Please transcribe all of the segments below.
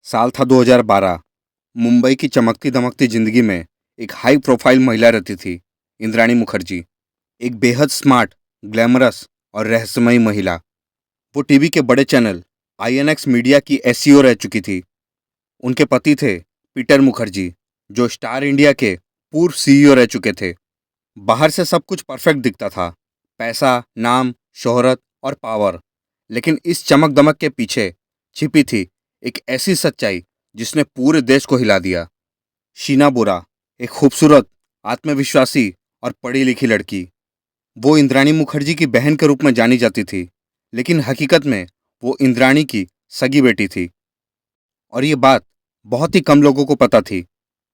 साल था 2012। मुंबई की चमकती दमकती जिंदगी में एक हाई प्रोफाइल महिला रहती थी, इंद्राणी मुखर्जी। एक बेहद स्मार्ट, ग्लैमरस और रहस्यमयी महिला। वो टीवी के बड़े चैनल आईएनएक्स मीडिया की एसईओ रह चुकी थी। उनके पति थे पीटर मुखर्जी, जो स्टार इंडिया के पूर्व सीईओ रह चुके थे। बाहर से सब कुछ परफेक्ट दिखता था, पैसा, नाम, शोहरत और पावर। लेकिन इस चमक दमक के पीछे छिपी थी एक ऐसी सच्चाई जिसने पूरे देश को हिला दिया। शीना बोरा, एक खूबसूरत, आत्मविश्वासी और पढ़ी लिखी लड़की। वो इंद्राणी मुखर्जी की बहन के रूप में जानी जाती थी, लेकिन हकीकत में वो इंद्राणी की सगी बेटी थी। और ये बात बहुत ही कम लोगों को पता थी।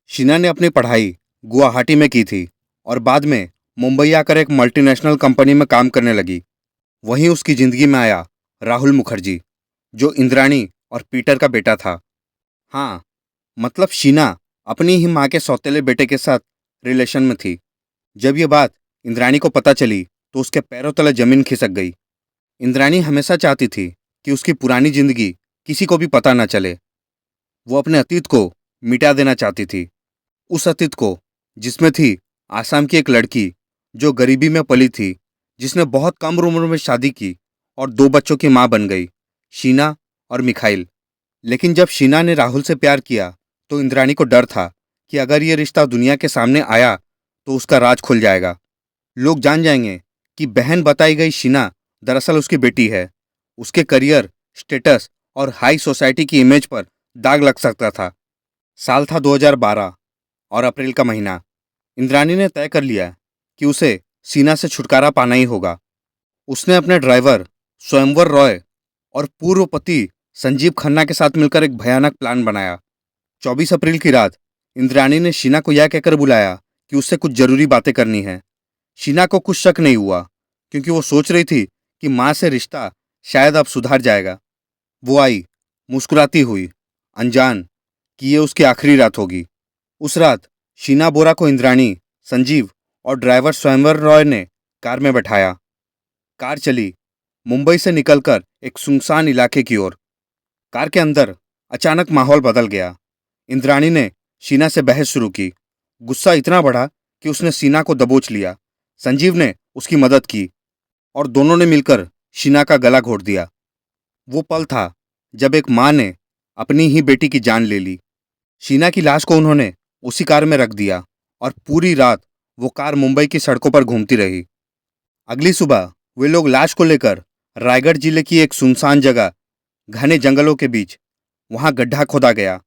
शीना ने अपनी पढ़ाई गुवाहाटी में की थी और बाद में मुंबई आकर एक मल्टीनेशनल कंपनी में काम करने लगी। वहीं उसकी जिंदगी में आया राहुल मुखर्जी, जो इंद्राणी और पीटर का बेटा था। हाँ, मतलब शीना अपनी ही माँ के सौतेले बेटे के साथ रिलेशन में थी। जब ये बात इंद्राणी को पता चली तो उसके पैरों तले जमीन खिसक गई। इंद्राणी हमेशा चाहती थी कि उसकी पुरानी जिंदगी किसी को भी पता न चले। वो अपने अतीत को मिटा देना चाहती थी। उस अतीत को जिसमें थी आसाम की एक लड़की जो गरीबी में पली थी, जिसने बहुत कम उम्र में शादी की और 2 बच्चों की मां बन गई, शीना और मिखाइल। लेकिन जब शीना ने राहुल से प्यार किया तो इंद्राणी को डर था कि अगर ये रिश्ता दुनिया के सामने आया तो उसका राज खुल जाएगा। लोग जान जाएंगे कि बहन बताई गई शीना दरअसल उसकी बेटी है। उसके करियर, स्टेटस और हाई सोसाइटी की इमेज पर दाग लग सकता था। साल था 2012 और अप्रैल का महीना। इंद्राणी ने तय कर लिया कि उसे शीना से छुटकारा पाना ही होगा। उसने अपने ड्राइवर स्वयंवर रॉय और पूर्व पति संजीव खन्ना के साथ मिलकर एक भयानक प्लान बनाया। 24 अप्रैल की रात इंद्राणी ने शीना को यह कहकर बुलाया कि उससे कुछ जरूरी बातें करनी है। शीना को कुछ शक नहीं हुआ, क्योंकि वो सोच रही थी कि माँ से रिश्ता शायद अब सुधार जाएगा। वो आई, मुस्कुराती हुई, अनजान कि ये उसकी आखिरी रात होगी। उस रात शीना बोरा को इंद्राणी, संजीव और ड्राइवर स्वयंवर रॉय ने कार में बैठाया। कार चली मुंबई से निकलकर एक सुनसान इलाके की ओर। कार के अंदर अचानक माहौल बदल गया। इंद्राणी ने शीना से बहस शुरू की। गुस्सा इतना बढ़ा कि उसने शीना को दबोच लिया। संजीव ने उसकी मदद की और दोनों ने मिलकर शीना का गला घोट दिया। वो पल था जब एक माँ ने अपनी ही बेटी की जान ले ली। शीना की लाश को उन्होंने उसी कार में रख दिया और पूरी रात वो कार मुंबई की सड़कों पर घूमती रही। अगली सुबह वे लोग लाश को लेकर रायगढ़ जिले की एक सुनसान जगह, घने जंगलों के बीच, वहां गड्ढा खोदा गया।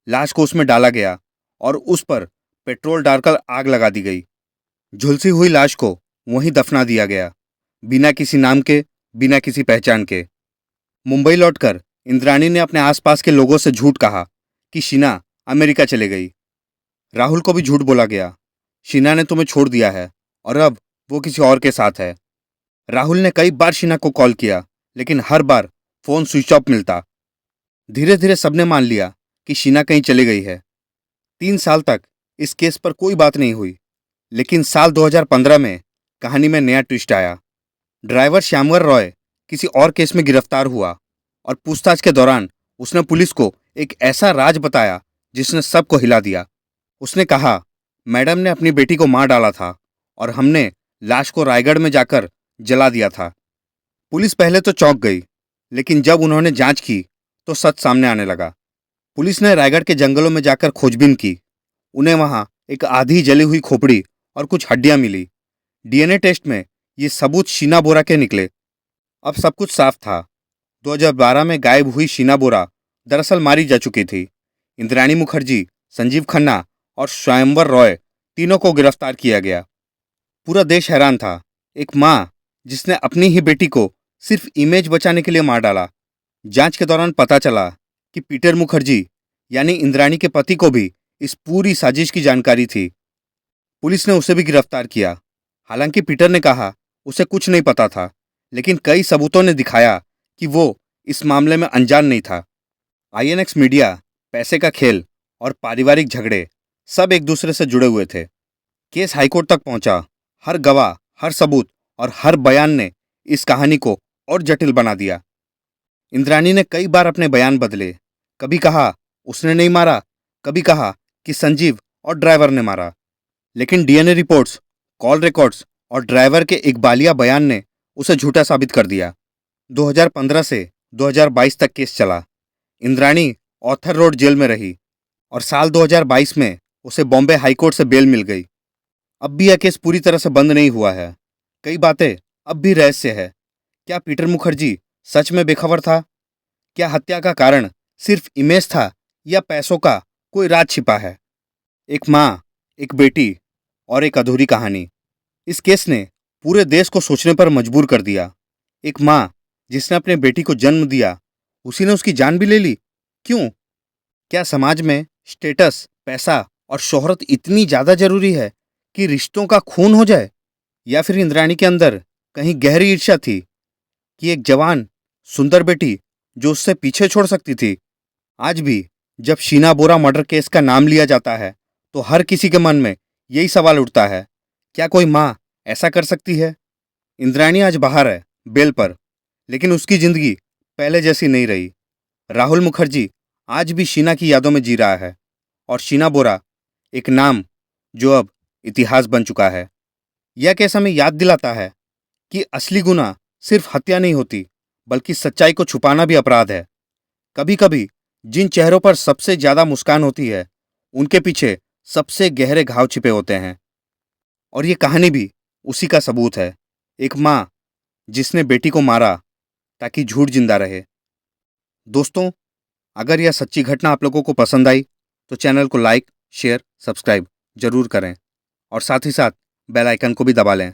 लाश को उसमें डाला गया और उस पर पेट्रोल डालकर आग लगा दी गई। झुलसी हुई लाश को वहीं दफना दिया गया, बिना किसी नाम के, बिना किसी पहचान के। मुंबई लौटकर इंद्राणी ने अपने आसपास के लोगों से झूठ कहा कि शीना अमेरिका चले गई। राहुल को भी झूठ बोला गया, शीना ने तुम्हें छोड़ दिया है और अब वो किसी और के साथ है। राहुल ने कई बार शीना को कॉल किया, लेकिन हर बार फोन स्विच ऑफ मिलता। धीरे धीरे सबने मान लिया कि शीना कहीं चली गई है। 3 साल तक इस केस पर कोई बात नहीं हुई, लेकिन साल 2015 में कहानी में नया ट्विस्ट आया। ड्राइवर श्यामवर रॉय किसी और केस में गिरफ्तार हुआ और पूछताछ के दौरान उसने पुलिस को एक ऐसा राज बताया जिसने सबको हिला दिया। उसने कहा, मैडम ने अपनी बेटी को मार डाला था और हमने लाश को रायगढ़ में जाकर जला दिया था। पुलिस पहले तो चौंक गई, लेकिन जब उन्होंने जांच की तो सच सामने आने लगा। पुलिस ने रायगढ़ के जंगलों में जाकर खोजबीन की। उन्हें वहां एक आधी जली हुई खोपड़ी और कुछ हड्डियां मिली। डीएनए टेस्ट में ये सबूत शीना बोरा के निकले। अब सब कुछ साफ था। 2012 में गायब हुई शीना बोरा दरअसल मारी जा चुकी थी। इंद्राणी मुखर्जी, संजीव खन्ना और स्वयंवर रॉय, तीनों को गिरफ्तार किया गया। पूरा देश हैरान था। एक माँ जिसने अपनी ही बेटी को सिर्फ इमेज बचाने के लिए मार डाला। जांच के दौरान पता चला कि पीटर मुखर्जी यानी इंद्राणी के पति को भी इस पूरी साजिश की जानकारी थी। पुलिस ने उसे भी गिरफ्तार किया। हालांकि पीटर ने कहा उसे कुछ नहीं पता था, लेकिन कई सबूतों ने दिखाया कि वो इस मामले में अनजान नहीं था। आईएनएक्स मीडिया, पैसे का खेल और पारिवारिक झगड़े सब एक दूसरे से जुड़े हुए थे। केस हाईकोर्ट तक पहुंचा। हर गवाह, हर सबूत और हर बयान ने इस कहानी को और जटिल बना दिया। इंद्राणी ने कई बार अपने बयान बदले। कभी कहा उसने नहीं मारा, कभी कहा कि संजीव और ड्राइवर ने मारा। लेकिन डीएनए रिपोर्ट्स, कॉल रिकॉर्ड्स और ड्राइवर के इकबालिया बयान ने उसे झूठा साबित कर दिया। 2015 से 2022 तक केस चला। इंद्राणी ऑथर रोड जेल में रही और साल 2022 में उसे बॉम्बे हाईकोर्ट से बेल मिल गई। अब भी यह केस पूरी तरह से बंद नहीं हुआ है। कई बातें अब भी रहस्य है। क्या पीटर मुखर्जी सच में बेखबर था? क्या हत्या का कारण सिर्फ इमेज था या पैसों का कोई राज छिपा है? एक माँ, एक बेटी और एक अधूरी कहानी। इस केस ने पूरे देश को सोचने पर मजबूर कर दिया। एक माँ जिसने अपने बेटी को जन्म दिया, उसी ने उसकी जान भी ले ली। क्यों? क्या समाज में स्टेटस, पैसा और शोहरत इतनी ज्यादा जरूरी है कि रिश्तों का खून हो जाए? या फिर इंद्राणी के अंदर कहीं गहरी ईर्ष्या थी कि एक जवान, सुंदर बेटी जो उससे पीछे छोड़ सकती थी? आज भी जब शीना बोरा मर्डर केस का नाम लिया जाता है तो हर किसी के मन में यही सवाल उठता है, क्या कोई माँ ऐसा कर सकती है? इंद्राणी आज बाहर है, बेल पर, लेकिन उसकी जिंदगी पहले जैसी नहीं रही। राहुल मुखर्जी आज भी शीना की यादों में जी रहा है और शीना बोरा एक नाम जो अब इतिहास बन चुका है। यह केस हमें याद दिलाता है कि असली गुनाह सिर्फ हत्या नहीं होती, बल्कि सच्चाई को छुपाना भी अपराध है। कभी कभी जिन चेहरों पर सबसे ज्यादा मुस्कान होती है, उनके पीछे सबसे गहरे घाव छिपे होते हैं। और ये कहानी भी उसी का सबूत है। एक माँ जिसने बेटी को मारा ताकि झूठ जिंदा रहे। दोस्तों, अगर यह सच्ची घटना आप लोगों को पसंद आई तो चैनल को लाइक, शेयर, सब्सक्राइब जरूर करें और साथ ही साथ बेल आइकन को भी दबा लें